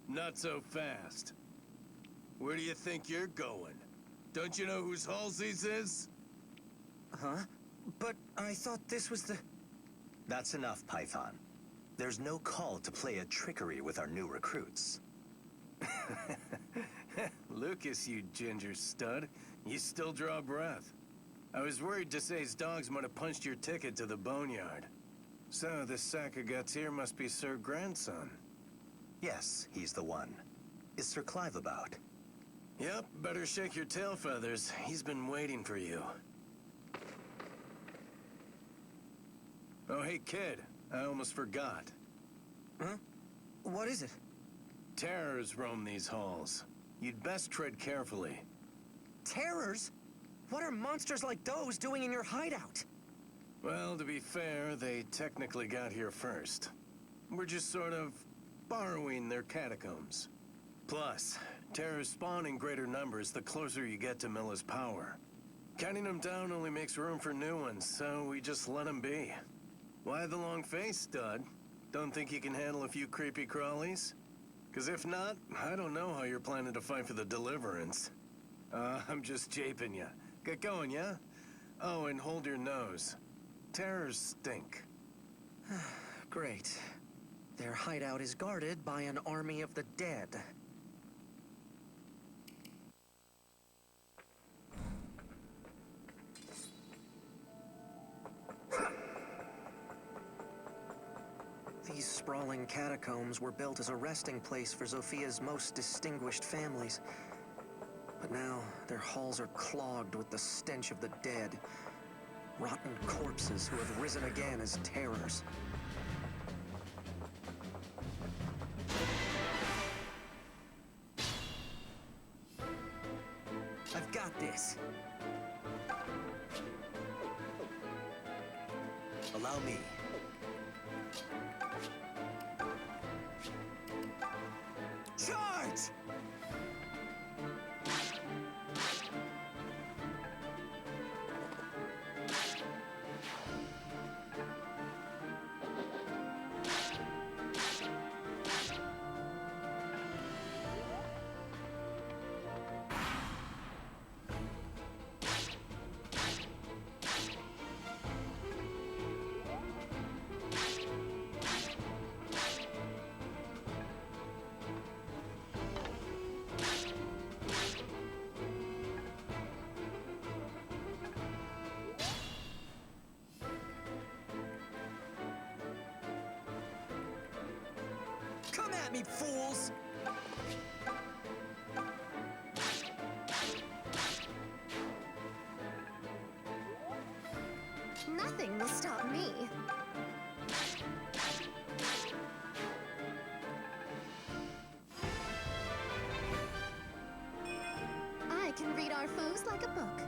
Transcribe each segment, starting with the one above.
Not so fast. Where do you think you're going? Don't you know whose halls this is? Huh? But I thought this was the... That's enough, Python. There's no call to play a trickery with our new recruits. Lucas, you ginger stud. You still draw breath. I was worried Desai's dogs might have punched your ticket to the boneyard. So, this sack of guts here must be Sir Grandson. Yes, he's the one. Is Sir Clive about? Yep, better shake your tail feathers. He's been waiting for you. Oh, hey, kid. I almost forgot. Huh? What is it? Terrors roam these halls. You'd best tread carefully. Terrors? What are monsters like those doing in your hideout? Well, to be fair, they technically got here first. We're just sort of borrowing their catacombs. Plus, terrors spawn in greater numbers the closer you get to Milla's power. Counting them down only makes room for new ones, so we just let them be. Why the long face, stud? Don't think you can handle a few creepy crawlies? 'Cause if not, I don't know how you're planning to fight for the Deliverance. I'm just japing ya. Get going, yeah? Oh, and hold your nose. Terrors stink. Great. Their hideout is guarded by an army of the dead. These sprawling catacombs were built as a resting place for Zophia's most distinguished families. But now, their halls are clogged with the stench of the dead. Rotten corpses who have risen again as terrors. I've got this. Allow me. Charge! Come at me, fools! Nothing will stop me. I can read our foes like a book.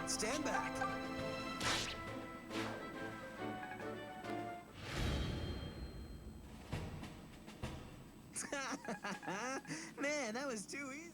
Stand back. Man, that was too easy.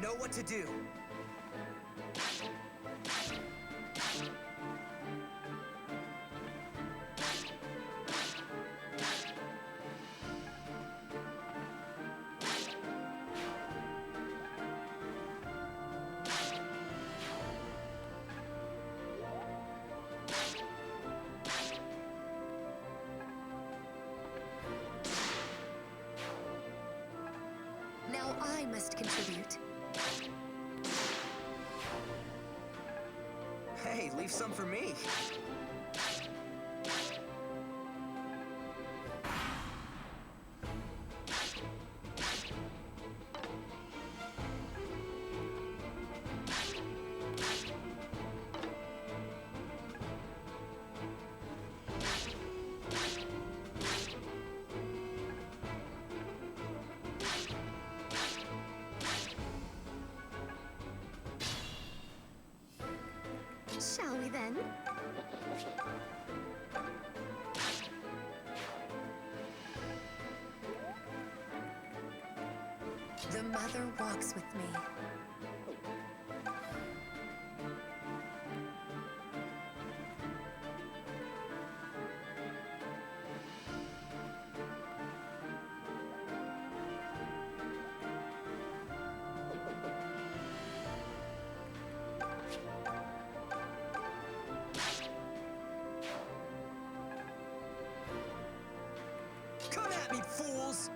know what to do. Now I must contribute. Hey, leave some for me. Shall we then? The mother walks with me. Come at me, fools!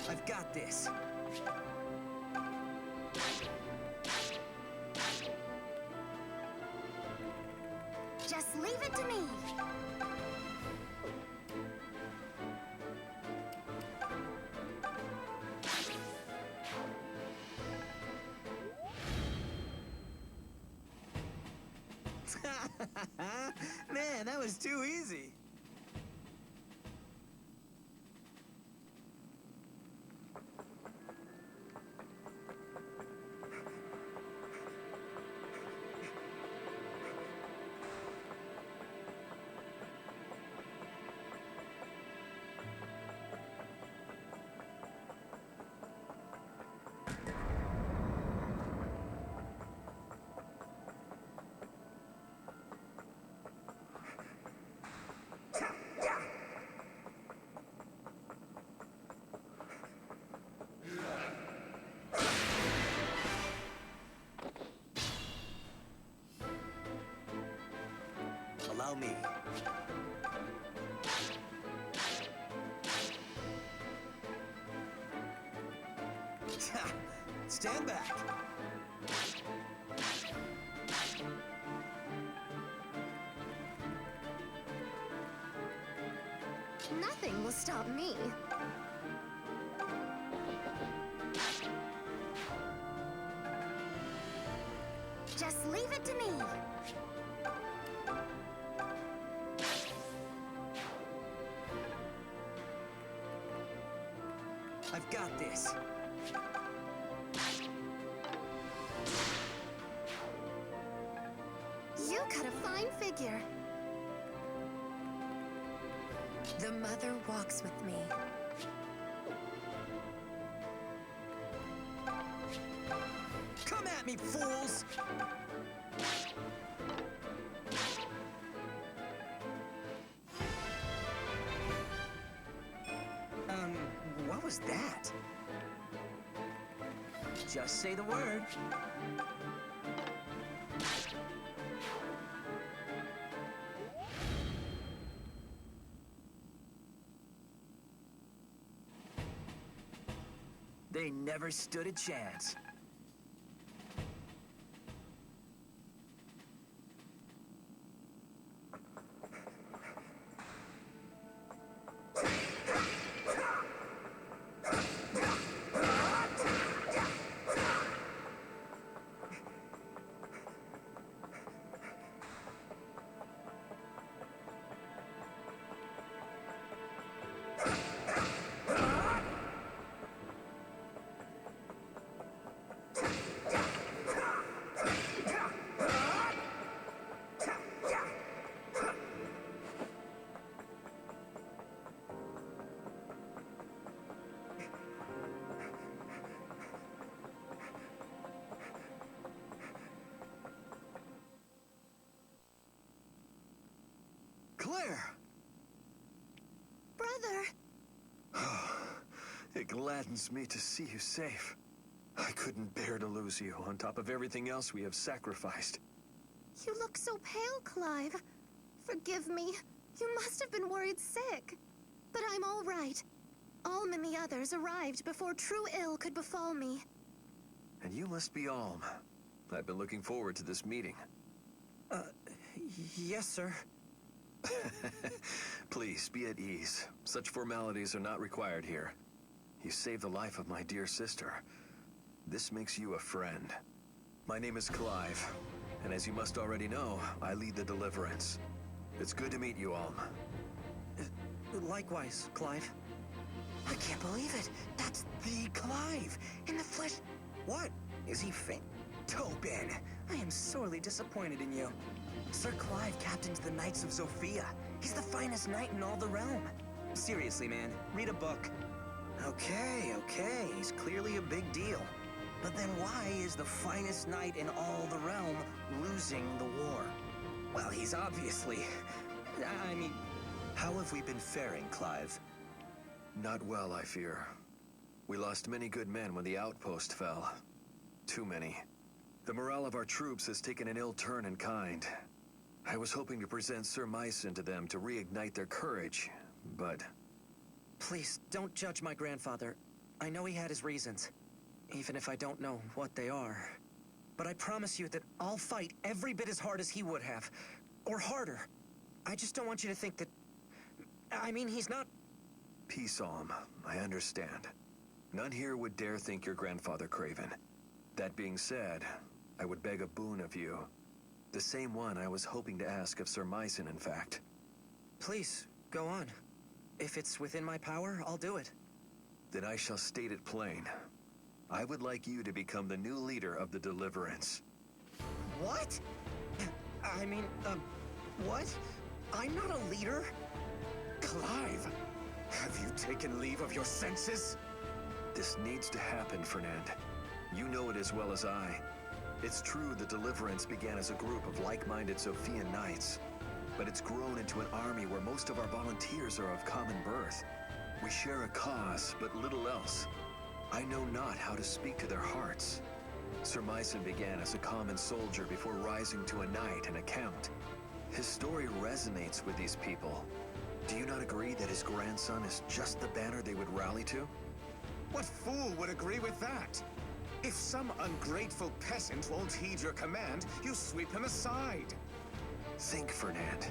I've got this. Just leave it to me. Man, that was too easy. Allow me. Stand back. Nothing will stop me. Just leave it to me. I've got this. You cut a fine figure. The mother walks with me. Come at me, fools! What was that? Just say the word. They never stood a chance. Claire! Brother! It gladdens me to see you safe. I couldn't bear to lose you, on top of everything else we have sacrificed. You look so pale, Clive. Forgive me. You must have been worried sick. But I'm all right. Alm and the others arrived before true ill could befall me. And you must be Alm. I've been looking forward to this meeting. Yes, sir. Please, be at ease. Such formalities are not required here. You saved the life of my dear sister. This makes you a friend. My name is Clive, and as you must already know, I lead the Deliverance. It's good to meet you, Alm. Likewise, Clive. I can't believe it. That's the Clive in the flesh. What? Is he faint? Tobin, I am sorely disappointed in you. Sir Clive captains the Knights of Zofia. He's the finest knight in all the realm. Seriously, man, read a book. Okay, he's clearly a big deal. But then why is the finest knight in all the realm losing the war? Well, he's obviously... I mean... How have we been faring, Clive? Not well, I fear. We lost many good men when the outpost fell. Too many. The morale of our troops has taken an ill turn in kind. I was hoping to present Sir Myson to them to reignite their courage, but... Please, don't judge my grandfather. I know he had his reasons, even if I don't know what they are. But I promise you that I'll fight every bit as hard as he would have, or harder. I just don't want you to think that... I mean, he's not... Peace, Alm. I understand. None here would dare think your grandfather craven. That being said, I would beg a boon of you. The same one I was hoping to ask of Sir Myson, in fact. Please, go on. If it's within my power, I'll do it. Then I shall state it plain. I would like you to become the new leader of the Deliverance. What? I mean, what? I'm not a leader? Clive, have you taken leave of your senses? This needs to happen, Fernand. You know it as well as I. It's true the Deliverance began as a group of like-minded Zophian knights, but it's grown into an army where most of our volunteers are of common birth. We share a cause, but little else. I know not how to speak to their hearts. Sir Myson began as a common soldier before rising to a knight and a count. His story resonates with these people. Do you not agree that his grandson is just the banner they would rally to? What fool would agree with that? If some ungrateful peasant won't heed your command, you sweep him aside. Think, Fernand.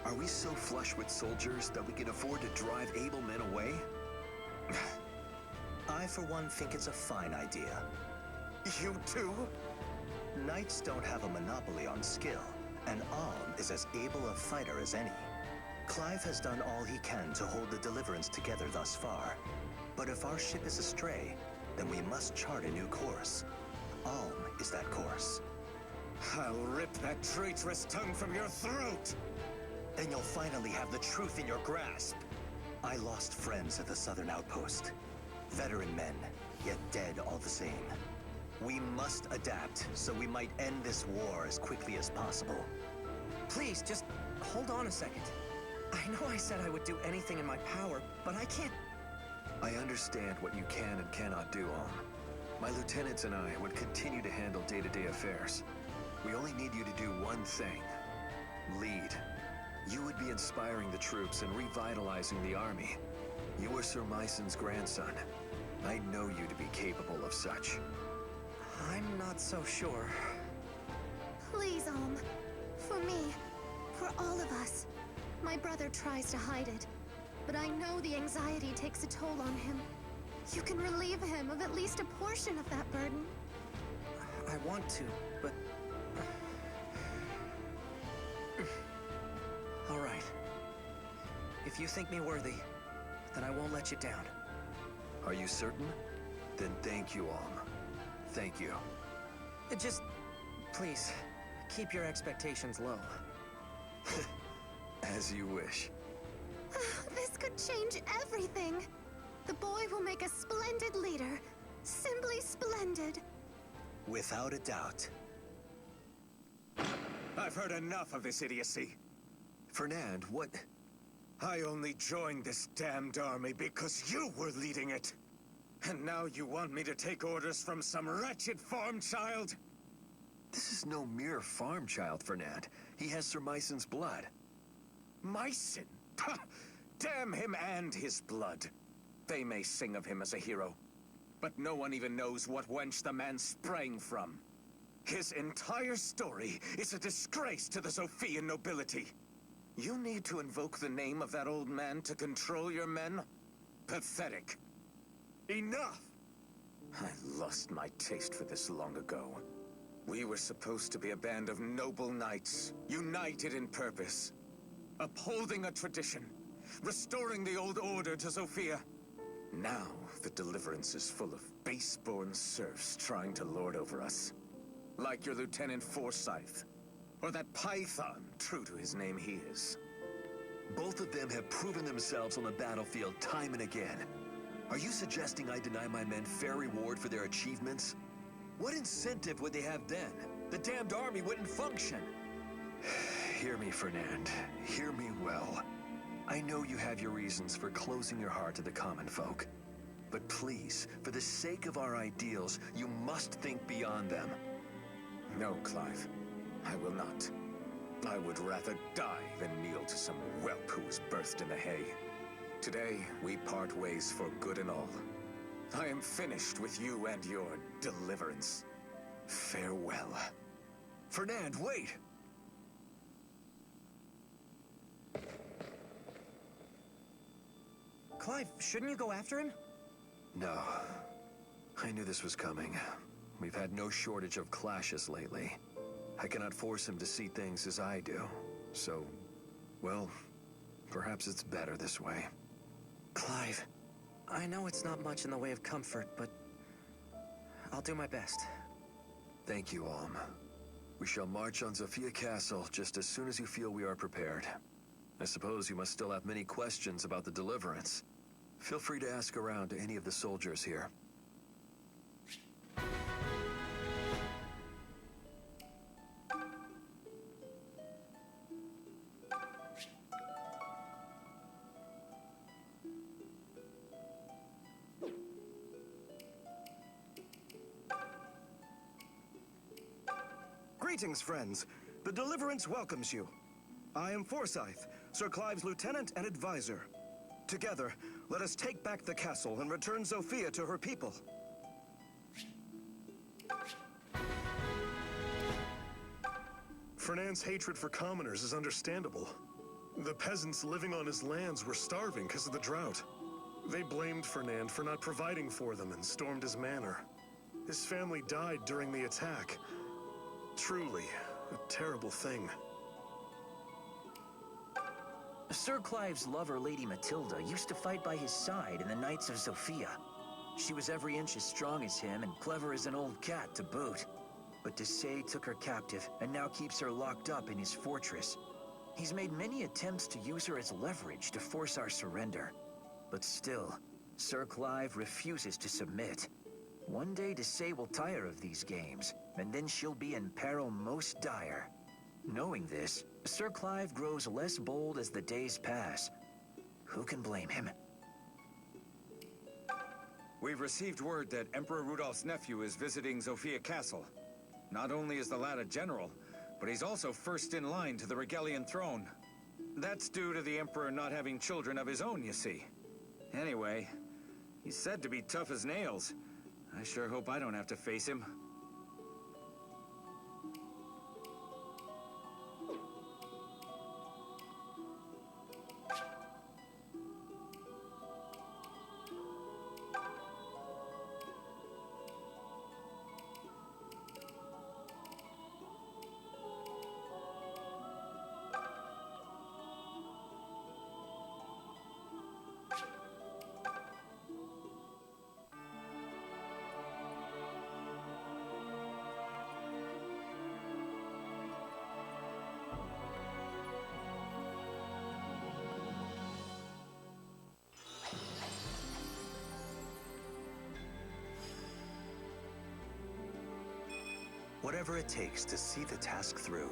Are we so flush with soldiers that we can afford to drive able men away? I, for one, think it's a fine idea. You too? Knights don't have a monopoly on skill, and Alm is as able a fighter as any. Clive has done all he can to hold the Deliverance together thus far. But if our ship is astray, then we must chart a new course. Alm is that course. I'll rip that traitorous tongue from your throat! Then you'll finally have the truth in your grasp. I lost friends at the southern outpost. Veteran men, yet dead all the same. We must adapt, so we might end this war as quickly as possible. Please, just hold on a second. I know I said I would do anything in my power, but I can't... I understand what you can and cannot do, Alm. My lieutenants and I would continue to handle day-to-day affairs. We only need you to do one thing. Lead. You would be inspiring the troops and revitalizing the army. You are Sir Myson's grandson. I know you to be capable of such. I'm not so sure. Please, Alm. For me. For all of us. My brother tries to hide it, but I know the anxiety takes a toll on him. You can relieve him of at least a portion of that burden. I want to, but... All right. If you think me worthy, then I won't let you down. Are you certain? Then thank you, Alm. Thank you. Just, please, keep your expectations low. As you wish. This could change everything. The boy will make a splendid leader. Simply splendid. Without a doubt. I've heard enough of this idiocy. Fernand, what? I only joined this damned army because you were leading it. And now you want me to take orders from some wretched farm child? This is no mere farm child, Fernand. He has Sir Myson's blood. Myson? Ha! Damn him and his blood. They may sing of him as a hero, but no one even knows what wench the man sprang from. His entire story is a disgrace to the Zophian nobility. You need to invoke the name of that old man to control your men? Pathetic. Enough! I lost my taste for this long ago. We were supposed to be a band of noble knights, united in purpose. Upholding a tradition, restoring the old order to Sophia. Now, the Deliverance is full of base-born serfs trying to lord over us. Like your Lieutenant Forsyth, or that Python, true to his name he is. Both of them have proven themselves on the battlefield time and again. Are you suggesting I deny my men fair reward for their achievements? What incentive would they have then? The damned army wouldn't function. Hear me, Fernand. Hear me well. I know you have your reasons for closing your heart to the common folk. But please, for the sake of our ideals, you must think beyond them. No, Clive. I will not. I would rather die than kneel to some whelp who was birthed in the hay. Today, we part ways for good and all. I am finished with you and your deliverance. Farewell. Fernand, wait! Clive, shouldn't you go after him? No. I knew this was coming. We've had no shortage of clashes lately. I cannot force him to see things as I do. So, well, perhaps it's better this way. Clive, I know it's not much in the way of comfort, but I'll do my best. Thank you, Alm. We shall march on Zofia Castle just as soon as you feel we are prepared. I suppose you must still have many questions about the Deliverance. Feel free to ask around to any of the soldiers here. Greetings, friends. The Deliverance welcomes you. I am Forsyth, Sir Clive's lieutenant and advisor. Together, let us take back the castle and return Sophia to her people. Fernand's hatred for commoners is understandable. The peasants living on his lands were starving because of the drought. They blamed Fernand for not providing for them and stormed his manor. His family died during the attack. Truly, a terrible thing. Sir Clive's lover, Lady Matilda, used to fight by his side in the Knights of Sophia. She was every inch as strong as him and clever as an old cat to boot. But Desai took her captive and now keeps her locked up in his fortress. He's made many attempts to use her as leverage to force our surrender. But still, Sir Clive refuses to submit. One day Desai will tire of these games, and then she'll be in peril most dire. Knowing this, Sir Clive grows less bold as the days pass. Who can blame him? We've received word that Emperor Rudolph's nephew is visiting Sophia Castle. Not only is the lad a general, but he's also first in line to the Regalian throne. That's due to the Emperor not having children of his own, you see. Anyway, he's said to be tough as nails. I sure hope I don't have to face him. Whatever it takes to see the task through.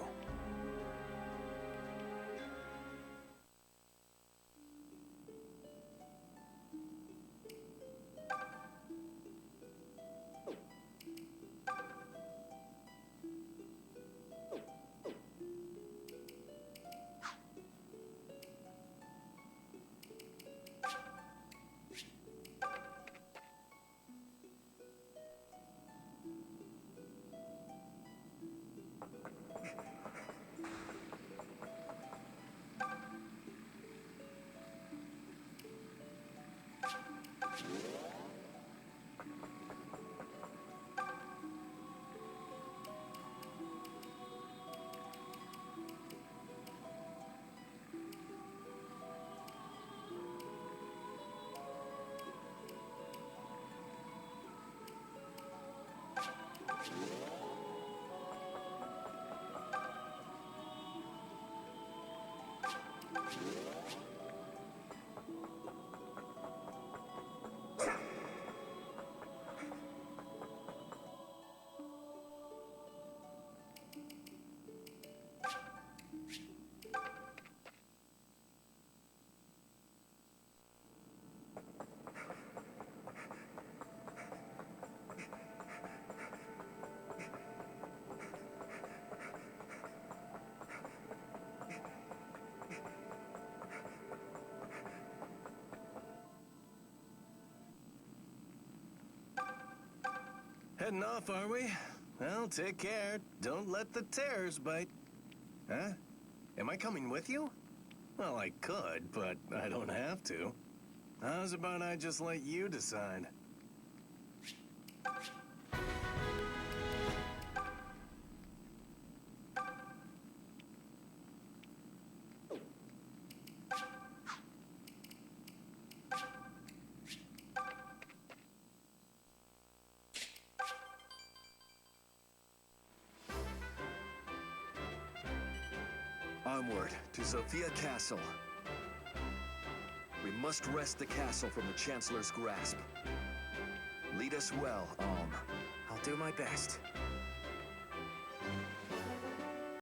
Heading off, are we? Well, take care. Don't let the tears bite. Huh? Am I coming with you? Well, I could, but I don't have to. How's about I just let you decide? Onward to Sophia Castle. We must wrest the castle from the Chancellor's grasp. Lead us well, Alm. I'll do my best.